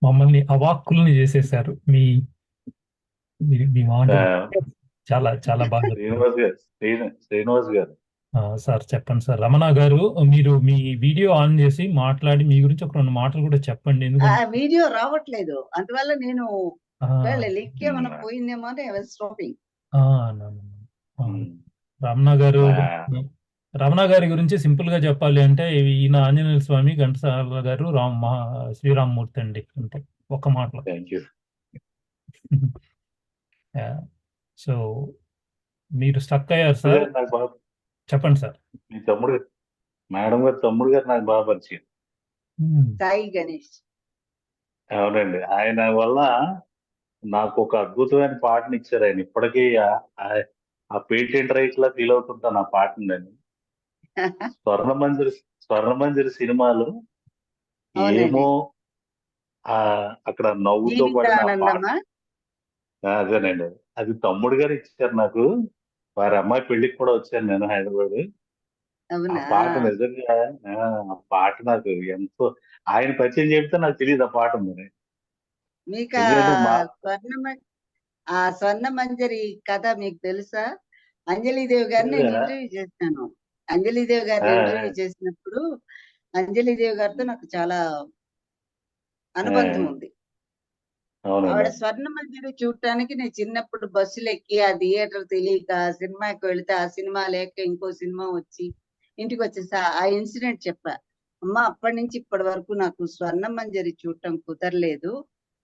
మమ్మల్ని అవాక్కుల్ని చేసేసారు మీ మీ మీ మాట. చాలా చాలా బాగా. శ్రీనివాస్ గారు సార్ చెప్పండి సార్. రమణ గారు, మీరు మీ వీడియో ఆన్ చేసి మాట్లాడి మీ గురించి ఒక 2 మాటలు కూడా చెప్పండి. ఆ ఎందుకంటే వీడియో రావట్లేదు, అందువల్ల నేను ఆ, లింక్ ఏమైనా పోయిందేమో అని స్టాపింగ్. ఆ, no, no, no. రమణ గారు, రమణ గారి గురించి సింపుల్ గా చెప్పాలి అంటే ఈయన ఆంజనేయ స్వామి, ఘంటసాల గారు, శ్రీరామ్మూర్తి అండి, అంతే ఒక మాటలో. Thank you. సో మీరు స్టక్ అయ్యారు సార్. నాకు బాగా చెప్పండి సార్. మీ తమ్ముడు, మేడం గారు తమ్ముడు గారు నాకు బాగా పరిచయం. సాయి గణేష్. అవునండి, ఆయన వల్ల నాకు ఒక అద్భుతమైన పాటని ఇచ్చారు ఆయన. ఇప్పటికీ ఆ పేటెంట్ రైట్ లా ఫీల్ అవుతుంటాను ఆ పాటని నేను. స్వర్ణమంజరి సినిమాలో ఏమో అక్కడ నవ్వుతో పడిన పాట. జీవితానందమా? అదేనండి, అది తమ్ముడు గారు ఇచ్చారు నాకు. వారి అమ్మాయి పెళ్లికి కూడా వచ్చాను నేను హైదరాబాద్. ఆ అవునా? పాట నిజంగా ఆ పాట నాకు ఎంతో, ఆయన పరిచయం చెప్తే నాకు తెలియదు ఆ పాట ఉంది. మీకు ఎందుకంటే ఆ స్వర్ణమంజరి కథ మీకు తెలుసా? అంజలిదేవి గారిని నేను ఇంటర్వ్యూ చేశాను. అంజలిదేవి గారిని ఇంటర్వ్యూ చేసినప్పుడు అంజలిదేవి గారితో నాకు చాలా అనుబంధం ఉంది. ఆవిడ స్వర్ణమంజరి చూడటానికి నేను చిన్నప్పుడు బస్సులు ఎక్కి ఆ థియేటర్ తెలియక సినిమాకి వెళితే ఆ సినిమా లేక ఇంకో సినిమా వచ్చి ఇంటికి వచ్చేసా ఆ ఇన్సిడెంట్ చెప్పా. అమ్మ, అప్పటి నుంచి ఇప్పటి వరకు నాకు స్వర్ణమంజరి చూడటం కుదరలేదు,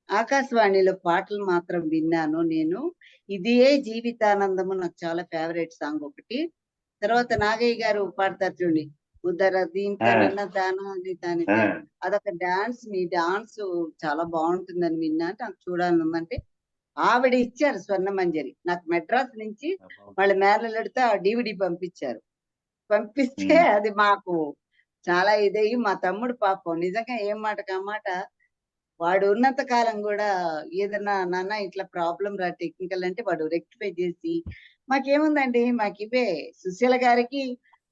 ఆకాశవాణిలో పాటలు మాత్రం విన్నాను నేను. ఇదే జీవితానందము నాకు చాలా ఫేవరెట్ సాంగ్ ఒకటి. తర్వాత నాగయ్య గారు పాడతారు చూడండి, ఉదర దీంతనన్న దాన అని దాని అదొక డాన్స్. మీ డాన్స్ చాలా బాగుంటుందని విన్నా, నాకు చూడాలని ఉందంటే ఆవిడ ఇచ్చారు స్వర్ణమంజరి నాకు. మెడ్రాస్ నుంచి వాళ్ళ మేనల్లుడితో ఆ DVD పంపించారు. పంపిస్తే అది మాకు చాలా ఇదయ్యి, మా తమ్ముడు పాపం నిజంగా ఏం మాట కామాట వాడు ఉన్నంత కాలం కూడా ఏదన్నా నాన్న ఇట్లా ప్రాబ్లం రా టెక్నికల్ అంటే వాడు రెక్టిఫై చేసి, మాకేముందండి మాకు ఇవే. సుశీల గారికి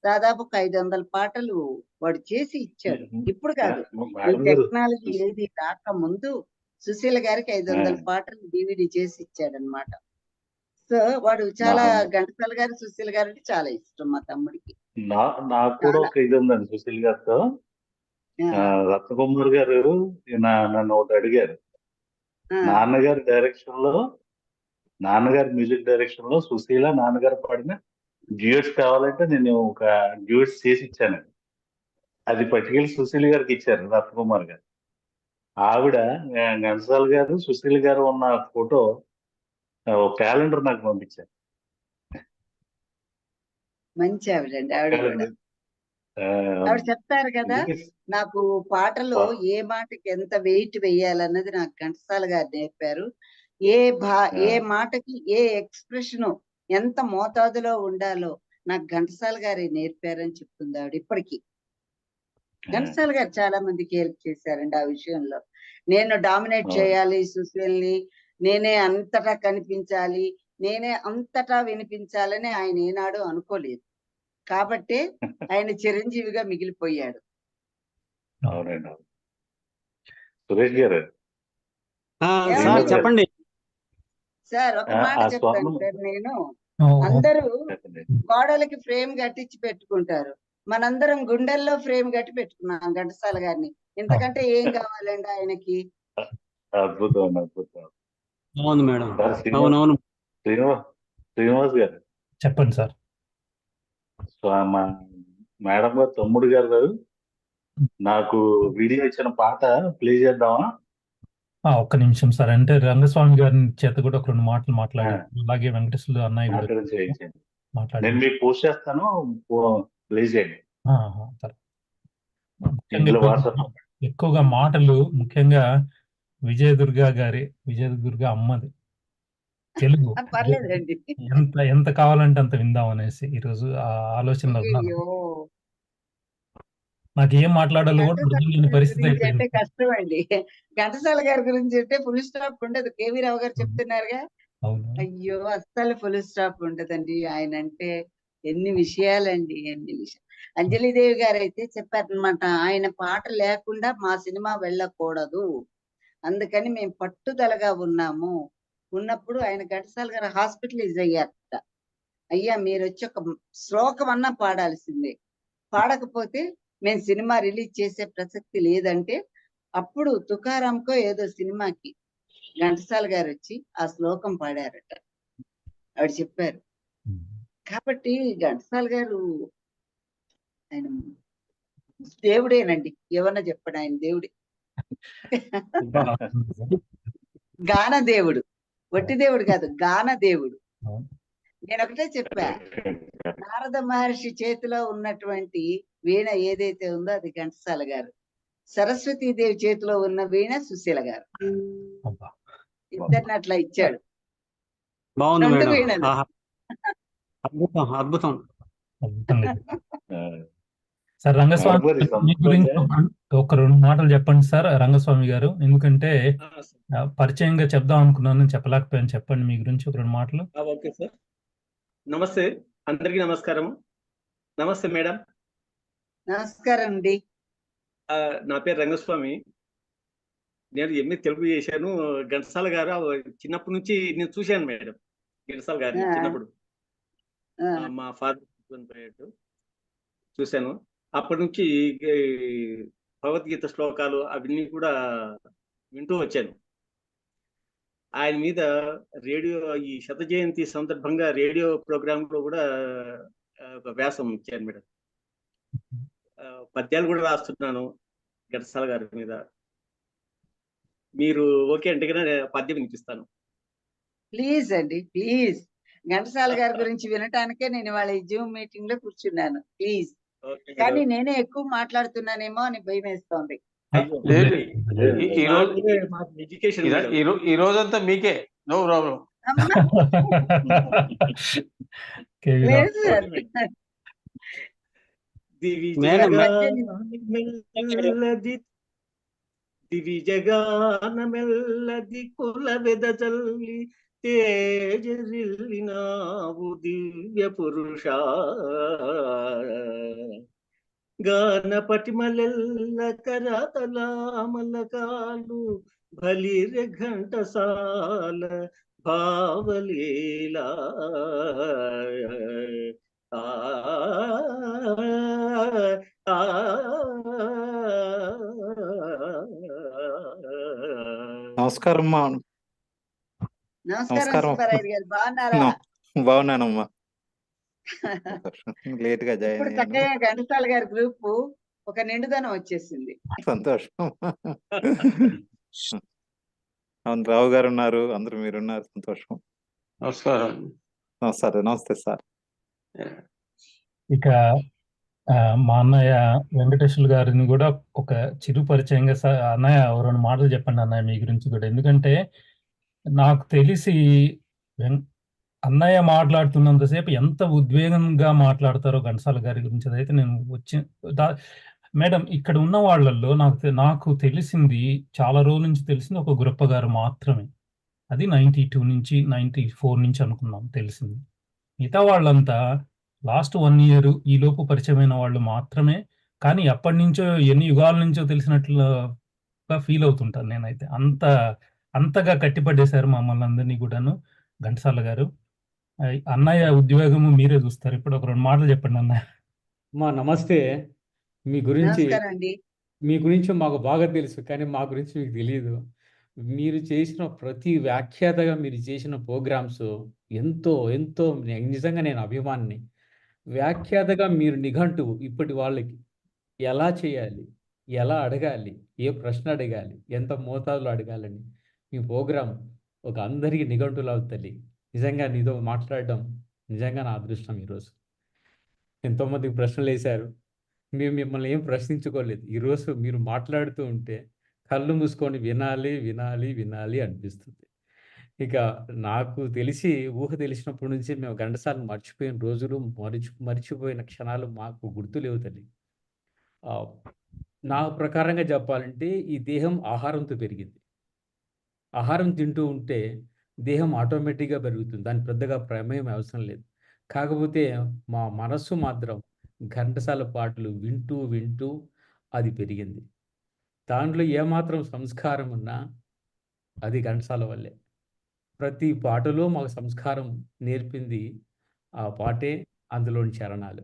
దాదాపు 500 పాటలు వాడు చేసి ఇచ్చాడు. ఇప్పుడు కాదు, ఈ టెక్నాలజీ ఏది రాక ముందు సుశీల గారికి 500 పాటలు DVD చేసి ఇచ్చాడనమాట. సో వాడు చాలా, ఘంటసాల గారు సుశీల గారు అంటే చాలా ఇష్టం మా తమ్ముడికి. నాకు కూడా ఒక ఇది ఉందండి సుశీల్ గారితో. రత్నకుమార్ గారు నన్ను ఒకటి అడిగారు, నాన్నగారి మ్యూజిక్ డైరెక్షన్ లో సుశీల నాన్నగారు పాడిన డ్యూయట్స్ కావాలంటే నేను ఒక డ్యూయట్స్ చేసి ఇచ్చాను. అది పట్టుకెళ్ళి సుశీల్ గారికి ఇచ్చారు రత్నకుమార్ గారు. ఆవిడ ఘంటసాల గారు సుశీల్ గారు ఉన్న ఫోటో క్యాలెండర్ నాకు పంపించారు. మంచి ఆవిడండి ఆవిడ కూడా. ఆవిడ చెప్తారు కదా, నాకు పాటలో ఏ మాటకి ఎంత వెయిట్ వేయాలన్నది నాకు ఘంటసాల గారు నేర్పారు. ఏ మాటకి ఏ ఎక్స్ప్రెషన్ ఎంత మోతాదులో ఉండాలో నాకు ఘంటసాల గారే నేర్పారని చెప్తుంది ఆవిడ ఇప్పటికీ. ఘంటసాల గారు చాలా మందికి హెల్ప్ చేశారండి ఆ విషయంలో. నేను డామినేట్ చేయాలి సుశీల్ని, నేనే అంతటా కనిపించాలి, నేనే అంతటా వినిపించాలని ఆయన ఏనాడు అనుకోలేదు. కాబట్టే ఆయన చిరంజీవిగా మిగిలిపోయాడు. అవునండి. సురేష్ గారు చెప్పండి సార్. ఒక మాట చెప్తాను సార్, నేను అందరూ గోడలకి ఫ్రేమ్ కట్టించి పెట్టుకుంటారు, మనందరం గుండెల్లో ఫ్రేమ్ కట్టి పెట్టుకున్నాం ఘంటసాల గారిని. ఇంతకంటే ఏం కావాలండి ఆయనకి? అద్భుతం, అద్భుతం. అవును మేడం, అవునవును. శ్రీనివాస్ గారు చెప్పండి సార్. మేడం గారు తమ్ముడు గారు నాకు వీడియో ఇచ్చిన పాట ప్లే చేద్దామా? ఒక్క నిమిషం సార్. అంటే రంగస్వామి గారి చేత కూడా ఒక 2 మాటలు మాట్లాడారు. అలాగే వెంకటేశ్వర అన్నయ్య కూడా మాట్లాడారు. నేను మీకు పోస్ట్ చేస్తాను, ప్లే చేయండి. ఎక్కువగా మాటలు ముఖ్యంగా విజయదుర్గ అమ్మది తెలుగు ఎంత కావాలంటే అంత విందాం అనేసి ఈరోజు ఆ ఆలోచనలో ఉన్నాను. నాకు ఏం మాట్లాడాలో కూడా అర్థం లేని పరిస్థితి అయిపోయింది. కష్టం అండి. ఘంటసాల గారి గురించి అంటే ఫుల్ స్టాప్ ఉండదు. కేవీ రావు గారు చెప్తున్నారుగా, అయ్యో అస్సలు ఫుల్ స్టాప్ ఉండదండి. ఆయన అంటే ఎన్ని విషయాలండి, ఎన్ని విషయాలు. అంజలిదేవి గారు అయితే చెప్పారనమాట, ఆయన పాట లేకుండా మా సినిమా వెళ్ళకూడదు, అందుకని మేము పట్టుదలగా ఉన్నప్పుడు ఆయన ఘంటసాల గారు హాస్పిటలైజ్ అయ్యారట. అయ్యా మీరు వచ్చి ఒక శ్లోకం అన్నా పాడాల్సిందే, పాడకపోతే మేము సినిమా రిలీజ్ చేసే ప్రసక్తి లేదంటే, అప్పుడు తుకారాంకో ఏదో సినిమాకి ఘంటసాల గారు వచ్చి ఆ శ్లోకం పాడారట. ఆవిడ చెప్పారు. కాబట్టి ఘంటసాల గారు ఆయన దేవుడేనండి, ఏమన్నా చెప్పండి, ఆయన దేవుడే. గాన దేవుడు, వట్టి దేవుడు కాదు, గాన దేవుడు. నేను ఒకటే చెప్పా, నారద మహర్షి చేతిలో ఉన్నటువంటి వీణ ఏదైతే ఉందో అది ఘంటసాల గారు, సరస్వతీదేవి చేతిలో ఉన్న వీణ సుశీల గారు. ఇద్దరిని అట్లా ఇచ్చాడు. బాగుంది రెండు మేడం. వీణలు. ఆహా. అద్భుతం అద్భుతం. సార్ రంగస్వామి మరి మీ గురించి సంతోషం. ఒక 2 మాటలు చెప్పండి సార్ రంగస్వామి గారు, ఎందుకంటే పరిచయంగా చెప్దాం అనుకున్నాను చెప్పలేకపోయాను. చెప్పండి మీ గురించి ఒక 2 మాటలు. Okay sir. నమస్తే, అందరికీ నమస్కారం. నమస్తే మేడం. నమస్కారం అండి. నా పేరు రంగస్వామి. నేను ఎంఏ తెలుగు చేశాను. ఘంటసాల గారు చిన్నప్పటి నుంచి నేను చూశాను మేడం, ఘంటసాల గారిని చిన్నప్పుడు. మా ఫాదర్ చూశాను. అప్పటి నుంచి భగవద్గీత శ్లోకాలు అవన్నీ కూడా వింటూ వచ్చాను. ఆయన మీద రేడియో, ఈ శత జయంతి సందర్భంగా రేడియో ప్రోగ్రామ్ లో కూడా ఒక వ్యాసం ఇచ్చాను మేడం. పద్యాలు కూడా రాస్తున్నాను ఘంటసాల గారి మీద. మీరు ఓకే అంటే కనుక పద్యం వినిపిస్తాను. ప్లీజ్ అండి, ప్లీజ్. ఘంటసాల గారి గురించి వినటానికే నేను వాళ్ళ ఈ జూమ్ మీటింగ్ లో కూర్చున్నాను. ప్లీజ్. కానీ నేనే ఎక్కువ మాట్లాడుతున్నానేమో అని భయం వేస్తోంది. ఈ రోజంతా మీకే, నో ప్రాబ్లం. దివిజగానమెల్లది కుల వెదజల్లి తేజరిల్లినావు దివ్య పురుష, గానపటిమలెల్ల కరతలామలకాలు బలిరె ఘంటసాల భావలీలా. నమస్కారం అమ్మా. నమస్కారం సుబ్బారాయుడు గారు, బాగున్నారా? బాగున్నానమ్మా. లేట్ గా జాయిన్ ఇప్పుడు అయ్యాను. చక్కగా ఘంటసాల గారి గ్రూప్ ఒక నిండుదనం వచ్చేసింది. సంతోషం. అవును, రావు గారు ఉన్నారు, అందరూ మీరున్నారు, సంతోషం. నమస్కారం. నమస్తే సార్. ఇక మా అన్నయ్య వెంకటేశ్వర గారిని కూడా ఒక చిరు పరిచయంగా, అన్నయ్య 2 మాటలు చెప్పండి అన్నయ్య మీ గురించి కూడా. ఎందుకంటే నాకు తెలిసి అన్నయ్య మాట్లాడుతున్నంతసేపు ఎంత ఉద్వేగంగా మాట్లాడతారో ఘంటసాల గారి గురించి, అదైతే నేను మేడం ఇక్కడ ఉన్న వాళ్ళల్లో నాకు తెలిసింది, చాలా రోజుల నుంచి తెలిసింది ఒక గురప్ప గారు మాత్రమే. అది 92 నుంచి 94 నుంచి అనుకున్నాం తెలిసింది. మిగతా వాళ్ళంతా లాస్ట్ 1 year ఈ లోపు పరిచయమైన వాళ్ళు మాత్రమే. కానీ ఎప్పటి నుంచో, ఎన్ని యుగాల నుంచో తెలిసినట్లుగా ఫీల్ అవుతుంటాను నేనైతే. అంతగా కట్టిపడేశారు మమ్మల్ని అందరినీ కూడాను ఘంటసాల గారు. అన్నయ్య ఉద్యోగము మీరే చూస్తారు. ఇప్పుడు ఒక 2 మాటలు చెప్పండి అన్నయ్య. మా నమస్తే. మీ గురించి నమస్కారం అండి. మీ గురించి మాకు బాగా తెలుసు, కానీ మా గురించి మీకు తెలియదు. మీరు చేసిన ప్రతి వ్యాఖ్యాతగా మీరు చేసిన ప్రోగ్రామ్స్ ఎంతో ఎంతో నిజంగా నేను అభిమానిని. వ్యాఖ్యాతగా మీరు నిఘంటువు ఇప్పటి వాళ్ళకి ఎలా చేయాలి, ఎలా అడగాలి, ఏ ప్రశ్న అడగాలి, ఎంత మోతాదులో అడగాలని మీ ప్రోగ్రాం ఒక అందరికీ నిఘంటువులు అవుతుంది. నిజంగా నీతో మాట్లాడడం నిజంగా నా అదృష్టం. ఈరోజు ఎంతోమందికి ప్రశ్నలు వేశారు, మేము మిమ్మల్ని ఏం ప్రశ్నించుకోలేదు. ఈరోజు మీరు మాట్లాడుతూ ఉంటే కళ్ళు మూసుకొని వినాలి వినాలి వినాలి అనిపిస్తుంది. ఇక నాకు తెలిసి ఊహ తెలిసినప్పటి నుంచి మేము ఘంటసాలను మర్చిపోయిన రోజులు, మర్చిపోయిన క్షణాలు మాకు గుర్తులేవు తల్లి. నా ప్రకారంగా చెప్పాలంటే ఈ దేహం ఆహారంతో పెరిగింది. ఆహారం తింటూ ఉంటే దేహం ఆటోమేటిక్గా పెరుగుతుంది, దాని పెద్దగా ప్రమేయం అవసరం లేదు. కాకపోతే మా మనస్సు మాత్రం ఘంటసాల పాటలు వింటూ వింటూ అది పెరిగింది. దాంట్లో ఏమాత్రం సంస్కారం ఉన్నా అది ఘంటసాల వల్లే. ప్రతి పాటలో మాకు సంస్కారం నేర్పింది ఆ పాటే, అందులోని చరణాలు.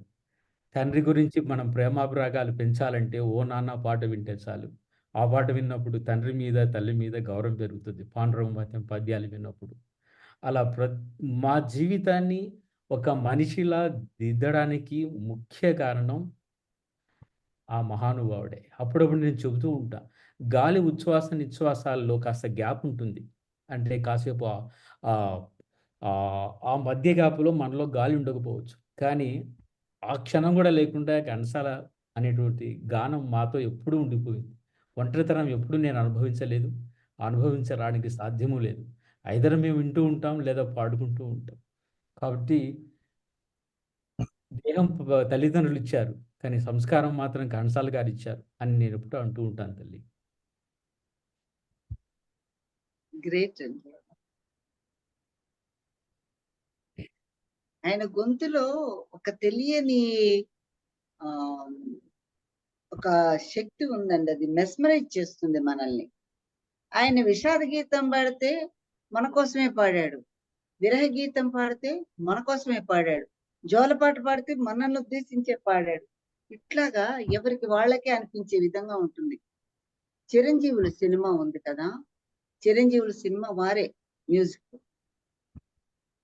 తండ్రి గురించి మనం ప్రేమాభిరాగాలు పెంచాలంటే 'ఓ నాన్న' పాట వింటే చాలు. ఆ పాట విన్నప్పుడు తండ్రి మీద, తల్లి మీద గౌరవం పెరుగుతుంది. పాండురంగ పద్యాలు విన్నప్పుడు. అలా మా జీవితాన్ని ఒక మనిషిలా దిద్దడానికి ముఖ్య కారణం ఆ మహానుభావుడే. అప్పుడప్పుడు నేను చెబుతూ ఉంటా. గాలి ఉచ్ఛ్వాస, నిశ్వాసాల్లో కాస్త గ్యాప్ ఉంటుంది. అంటే కాసేపు ఆహ్, ఆ మధ్య గ్యాప్‌లో మనలో గాలి ఉండకపోవచ్చు. కానీ ఆ క్షణం గూడా లేకుండా ఘంటసాల అనేటువంటి గానం మాతో ఎప్పుడూ ఉండిపోయింది. ఒంటరితనం ఎప్పుడూ నేను అనుభవించలేదు. అనుభవించడానికి సాధ్యమూ లేదు. ఐదర్ మేము వింటూ ఉంటాం లేదా పాడుకుంటూ ఉంటాం. కాబట్టి దేహం తల్లిదండ్రులు ఇచ్చారు. కానీ సంస్కారం మాత్రం ఘంటసాల గారిచ్చారు అని నేనెప్పుడూ అంటూ ఉంటాను తల్లి. గ్రేట్ అండి. ఆయన గొంతులో ఒక తెలియని ఒక శక్తి ఉందండి. అది మెస్మరైజ్ చేస్తుంది మనల్ని. ఆయన విషాద గీతం పాడితే మన కోసమే పాడాడు. విరహ గీతం పాడితే మన కోసమే పాడాడు. జోలపాట పాడితే మనల్ని ఉద్దేశించే పాడాడు. ఇట్లాగా ఎవరికి వాళ్ళకే అనిపించే విధంగా ఉంటుంది. చిరంజీవుల సినిమా ఉంది కదా, చిరంజీవుల సినిమా వారే మ్యూజిక్.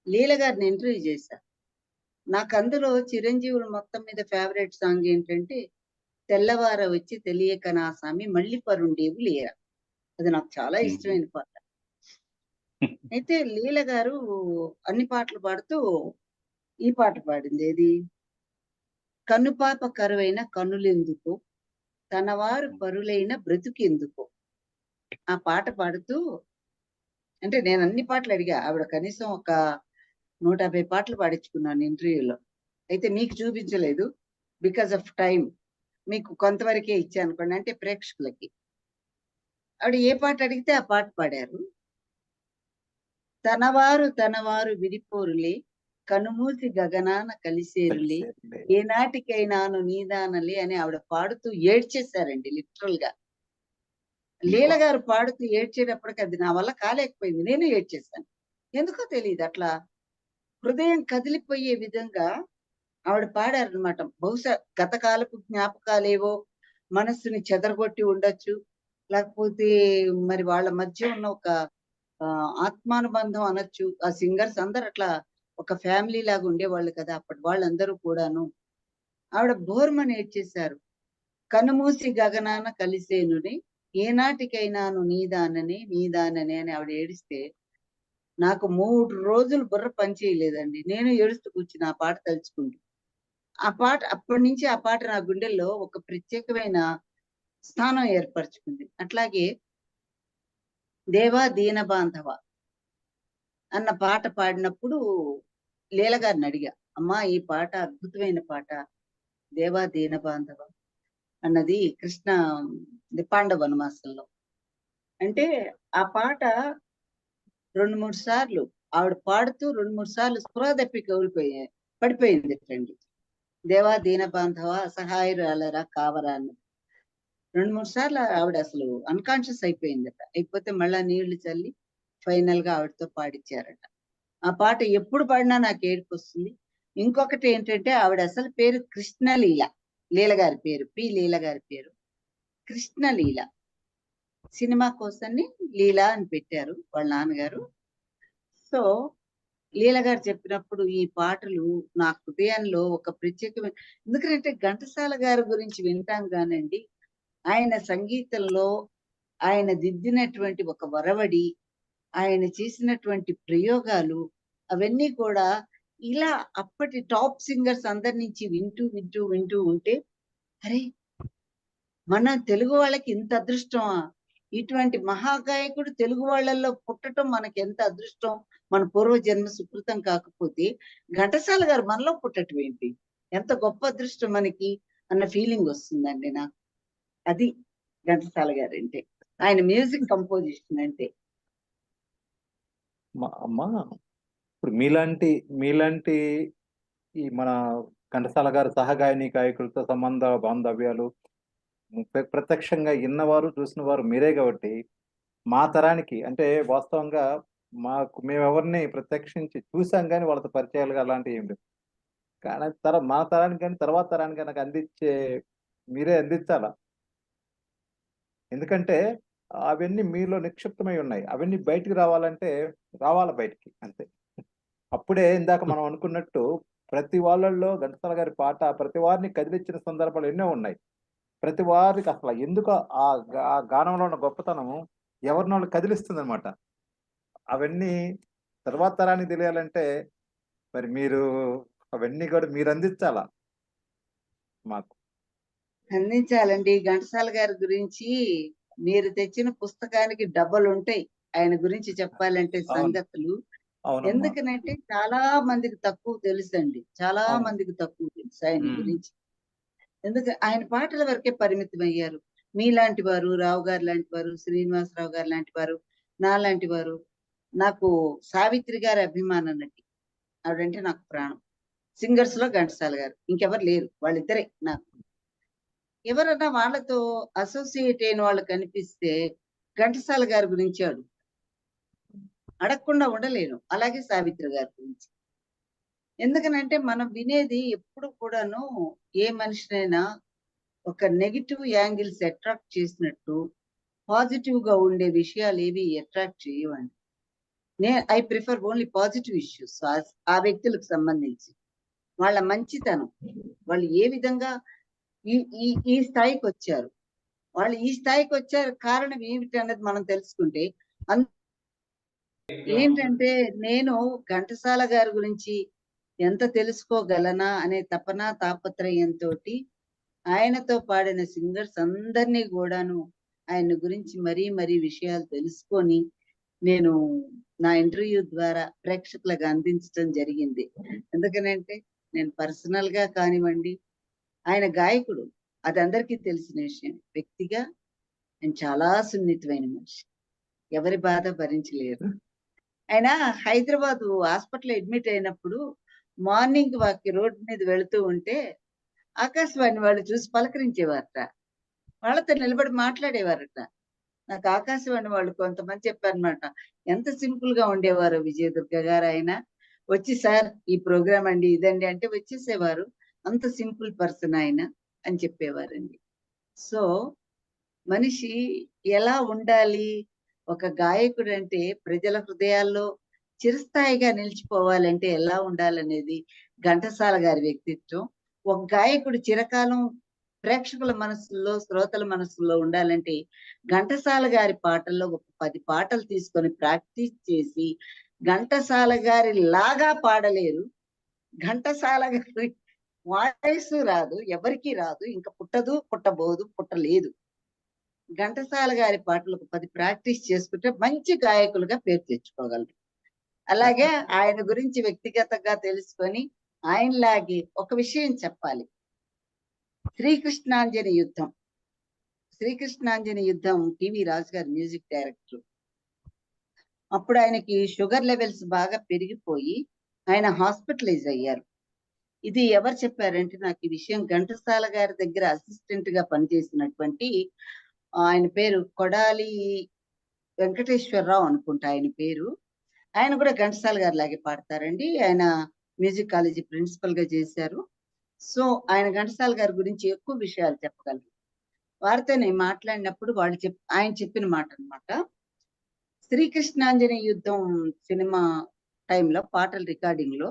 లీల గారిని ఇంటర్వ్యూ చేశా. నాకు అందులో చిరంజీవులు మొత్తం మీద ఫేవరెట్ సాంగ్ ఏంటంటే, తెల్లవార వచ్చి తెలియక నా స్వామి మళ్ళీ పరుండేవు లేరా. అది నాకు చాలా ఇష్టమైన పాట. అయితే లీల గారు అన్ని పాటలు పాడుతూ ఈ పాట పాడింది. ఏది? కన్నుపాప కరువైన కన్నులెందుకు, తనవారు పరులైన బ్రతుకెందుకు. ఆ పాట పాడుతూ, అంటే నేను అన్ని పాటలు అడిగా. ఆవిడ కనీసం ఒక 150 పాటలు పాడించుకున్నాను ఇంటర్వ్యూలో. అయితే మీకు చూపించలేదు బికాస్ ఆఫ్ టైం. మీకు కొంతవరకే ఇచ్చా అనుకోండి, అంటే ప్రేక్షకులకి. ఆవిడ ఏ పాట అడిగితే ఆ పాట పాడారు. తనవారు విడిపోరులే, కనుమూసి గగనాన కలిసేరులే, ఏనాటికైనాను నీదానలే అని ఆవిడ పాడుతూ ఏడ్చేశారండి లిటరల్ గా. లీల గారు పాడుతూ ఏడ్చేటప్పటికి అది నా వల్ల కాలేకపోయింది. నేను ఏడ్చేశాను. ఎందుకో తెలియదు, అట్లా హృదయం కదిలిపోయే విధంగా ఆవిడ పాడారనమాట. బహుశా గతకాలపు జ్ఞాపకాలేవో మనస్సుని చెదరగొట్టి ఉండొచ్చు. లేకపోతే మరి వాళ్ళ మధ్య ఉన్న ఒక ఆత్మానుబంధం అనొచ్చు. ఆ సింగర్స్ అందరు అట్లా ఒక ఫ్యామిలీ లాగా ఉండేవాళ్ళు కదా అప్పటి వాళ్ళందరూ కూడాను. ఆవిడ బోర్మని ఏడ్చేశారు. కనుమూసి గగనాన కలిసేనుని, ఏనాటికైనాను నీదానని అని ఆవిడ ఏడిస్తే నాకు 3 రోజులు బుర్ర పనిచేయలేదండి. నేను ఏడుస్తూ కూర్చుని ఆ పాట తలుచుకుంటూ. ఆ పాట అప్పటి నుంచి ఆ పాట నా గుండెల్లో ఒక ప్రత్యేకమైన స్థానం ఏర్పరచుకుంది. అట్లాగే దేవా దీన బాంధవ అన్న పాట పాడినప్పుడు లీల గారిని అడిగా, అమ్మా ఈ పాట అద్భుతమైన పాట, దేవా దీన బాంధవ అన్నది కృష్ణ పాండవ వనవాసంలో. అంటే ఆ పాట 2-3 సార్లు ఆవిడ పాడుతూ 2-3 సార్లు స్పృహ తప్పి పడిపోయింది అండి. దేవా దీన బాంధవ అసహాయురాలరా కావరా అన్న 2-3 సార్లు ఆవిడ అసలు అన్కాన్షియస్ అయిపోయిందట. అయిపోతే మళ్ళా నీళ్లు చల్లి ఫైనల్ గా ఆవిడతో పాడిచ్చారట. ఆ పాట ఎప్పుడు పాడినా నాకు ఏడుపు వస్తుంది. ఇంకొకటి ఏంటంటే ఆవిడ అసలు పేరు కృష్ణలీల. లీల గారి పేరు లీల గారి పేరు కృష్ణలీల. సినిమా కోసాన్ని లీలా అని పెట్టారు వాళ్ళ నాన్నగారు. సో లీల గారు చెప్పినప్పుడు ఈ పాటలు నా హృదయంలో ఒక ప్రత్యేకమైన, ఎందుకంటే ఘంటసాల గారి గురించి వింటాం కానండి, ఆయన సంగీతంలో ఆయన దిద్దినటువంటి ఒక వరవడి, ఆయన చేసినటువంటి ప్రయోగాలు అవన్నీ కూడా ఇలా అప్పటి టాప్ సింగర్స్ అందరి నుంచి వింటూ ఉంటే, అరే మన తెలుగు వాళ్ళకి ఇంత అదృష్టమా, ఇటువంటి మహాగాయకుడు తెలుగు వాళ్ళల్లో పుట్టడం మనకి ఎంత అదృష్టం, మన పూర్వజన్మ సుకృతం కాకపోతే ఘంటసాల గారు మనలో పుట్టడం ఏంటి, ఎంత గొప్ప అదృష్టం మనకి అన్న ఫీలింగ్ వస్తుందండి నాకు. అది ఘంటసాల గారు అంటే, ఆయన మ్యూజిక్ కంపోజిషన్ అంటే. అమ్మా ఇప్పుడు మీలాంటి ఈ మన ఘంటసాల గారు సహగాయని గాయకులతో సంబంధ బాంధవ్యాలు ప్రత్యక్షంగా విన్నవారు చూసిన వారు మీరే కాబట్టి మా తరానికి అంటే వాస్తవంగా మేమెవరిని ప్రత్యక్షించి చూసాం కానీ వాళ్ళతో పరిచయాలు అలాంటివి ఏం లేవు. కానీ మా తరానికి కానీ తర్వాత తరానికి నాకు అందించే మీరే అందించాలా. ఎందుకంటే అవన్నీ మీలో నిక్షిప్తమై ఉన్నాయి. అవన్నీ బయటికి రావాలంటే రావాల బయటికి అంతే. అప్పుడే ఇందాక మనం అనుకున్నట్టు ప్రతి వాళ్ళల్లో ఘంటసాల గారి పాట ప్రతి వారిని కదిలించిన సందర్భాలు ఎన్నో ఉన్నాయి. ప్రతి వారికి అసలు ఎందుకు ఆ గానంలో ఉన్న గొప్పతనము ఎవరినోళ్ళు కదిలిస్తుంది అనమాట. అవన్నీ తర్వాత తరానికి తెలియాలంటే మరి మీరు అవన్నీ కూడా మీరు అందించాలా మాకు. అందించాలండి. ఘంటసాల గారి గురించి మీరు తెచ్చిన పుస్తకానికి డబ్బలు ఉంటాయి ఆయన గురించి చెప్పాలంటే సంగతులు. ఎందుకనంటే చాలా మందికి తక్కువ తెలుసండి, చాలా మందికి తక్కువ తెలుసు ఆయన గురించి. ఆయన పాటల వరకే పరిమితం అయ్యారు. మీలాంటి వారు, రావు గారు లాంటి వారు, శ్రీనివాసరావు గారు లాంటి వారు, నా లాంటి వారు. నాకు సావిత్రి గారి అభిమాన నటి, ఆవిడంటే నాకు ప్రాణం. సింగర్స్ లో ఘంటసాల గారు, ఇంకెవరు లేరు, వాళ్ళిద్దరే నాకు. ఎవరన్నా వాళ్ళతో అసోసియేట్ అయిన వాళ్ళు కనిపిస్తే ఘంటసాల గారి గురించి అడగకుండా ఉండలేను. అలాగే సావిత్రి గారి గురించి. ఎందుకనంటే మనం వినేది ఎప్పుడు కూడాను ఏ మనిషినైనా ఒక నెగిటివ్ యాంగిల్స్ అట్రాక్ట్ చేసినట్టు పాజిటివ్ గా ఉండే విషయాలు ఏవి అట్రాక్ట్ చేయవండి. I prefer only positive issues. ఆ వ్యక్తులకు సంబంధించి వాళ్ళ మంచితనం, వాళ్ళు ఏ విధంగా ఈ స్థాయికి వచ్చారు, వాళ్ళు ఈ స్థాయికి వచ్చారు కారణం ఏమిటి అన్నది మనం తెలుసుకుంటే ఏంటంటే నేను ఘంటసాల గారి గురించి ఎంత తెలుసుకోగలనా అనే తపన తాపత్రయంతో ఆయనతో పాడిన సింగర్స్ అందరినీ కూడాను ఆయన గురించి మరీ విషయాలు తెలుసుకొని నేను నా ఇంటర్వ్యూ ద్వారా ప్రేక్షకులకు అందించడం జరిగింది. ఎందుకనంటే నేను పర్సనల్ గా కానివ్వండి, ఆయన గాయకుడు అది అందరికీ తెలిసిన విషయం. వ్యక్తిగా ఆయన చాలా సున్నితమైన మనిషి, ఎవరి బాధ భరించలేరు. ఆయన హైదరాబాద్ హాస్పిటల్ అడ్మిట్ అయినప్పుడు మార్నింగ్ వాకి రోడ్డు మీద వెళుతూ ఉంటే ఆకాశవాణి వాళ్ళు చూసి పలకరించేవారట, వాళ్ళతో నిలబడి మాట్లాడేవారట. నాకు ఆకాశవాణి వాళ్ళు కొంతమంది చెప్పారనమాట, ఎంత సింపుల్ గా ఉండేవారు విజయదుర్గ గారు. ఆయన వచ్చి సార్ ఈ ప్రోగ్రామ్ అండి ఇదండి అంటే వచ్చేసేవారు, అంత సింపుల్ పర్సన్ ఆయన అని చెప్పేవారండి. సో మనిషి ఎలా ఉండాలి, ఒక గాయకుడు అంటే ప్రజల హృదయాల్లో చిరస్థాయిగా నిలిచిపోవాలంటే ఎలా ఉండాలనేది ఘంటసాల గారి వ్యక్తిత్వం. ఒక గాయకుడు చిరకాలం ప్రేక్షకుల మనసుల్లో, శ్రోతల మనసుల్లో ఉండాలంటే ఘంటసాల గారి పాటల్లో ఒక 10 పాటలు తీసుకొని ప్రాక్టీస్ చేసి, ఘంటసాల గారి లాగా పాడలేరు, ఘంటసాల గారి వాయిస్ రాదు, ఎవరికి రాదు, ఇంకా పుట్టదు, పుట్టబోదు, పుట్టలేదు. ఘంటసాల గారి పాటలు ఒక 10 ప్రాక్టీస్ చేసుకుంటే మంచి గాయకులుగా పేరు తెచ్చుకోగలరు. అలాగే ఆయన గురించి వ్యక్తిగతంగా తెలుసుకొని ఆయనలాగే ఒక విషయం చెప్పాలి. శ్రీకృష్ణాంజని యుద్ధం టీవీ రాజు గారి మ్యూజిక్ డైరెక్టర్. అప్పుడు ఆయనకి షుగర్ లెవెల్స్ బాగా పెరిగిపోయి ఆయన హాస్పిటలైజ్ అయ్యారు. ఇది ఎవరు చెప్పారంటే నాకు ఈ విషయం ఘంటసాల గారి దగ్గర అసిస్టెంట్ గా పనిచేసినటువంటి ఆయన పేరు కొడాలి వెంకటేశ్వరరావు అనుకుంటా ఆయన పేరు. ఆయన కూడా ఘంటసాల గారి లాగే పాడతారండి. ఆయన మ్యూజిక్ కాలేజీ ప్రిన్సిపల్ గా చేశారు. సో ఆయన ఘంటసాల గారి గురించి ఎక్కువ విషయాలు చెప్పగలరు. వారితో నేను మాట్లాడినప్పుడు ఆయన చెప్పిన మాట అన్నమాట, శ్రీకృష్ణాంజనేయ యుద్ధం సినిమా టైంలో పాటల రికార్డింగ్ లో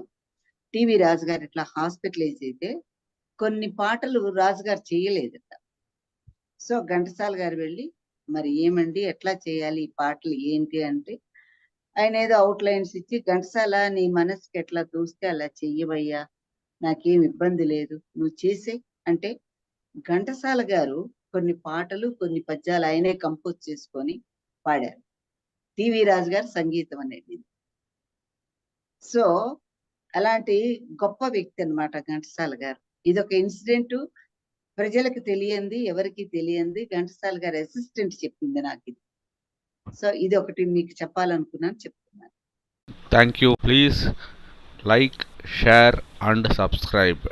టీవీ రాజు గారు ఇట్లా హాస్పిటలైజ్ అయితే కొన్ని పాటలు రాజుగారు చేయలేదట. సో ఘంటసాల గారు వెళ్ళి మరి ఏమండి ఎట్లా చేయాలి ఈ పాటలు ఏంటి అంటే ఆయన ఏదో అవుట్ లైన్స్ ఇచ్చి, ఘంటసాల నీ మనసుకి ఎట్లా తోస్తే అలా చెయ్యవయ్యా, నాకేం ఇబ్బంది లేదు, నువ్వు చేసే అంటే ఘంటసాల గారు కొన్ని పాటలు కొన్ని పద్యాలు ఆయనే కంపోజ్ చేసుకొని పాడారు. టీవీ రాజు గారు సంగీతం అనేది. సో అలాంటి గొప్ప వ్యక్తి అన్నమాట ఘంటసాల గారు. ఇదొక ఇన్సిడెంట్, ప్రజలకు తెలియంది, ఎవరికి తెలియంది, ఘంటసాల గారి అసిస్టెంట్ చెప్పింది నాకు ఇది. సో ఇది ఒకటి మీకు చెప్పాలనుకున్నాను, చెప్తున్నాను. Thank you. Please like, share and subscribe.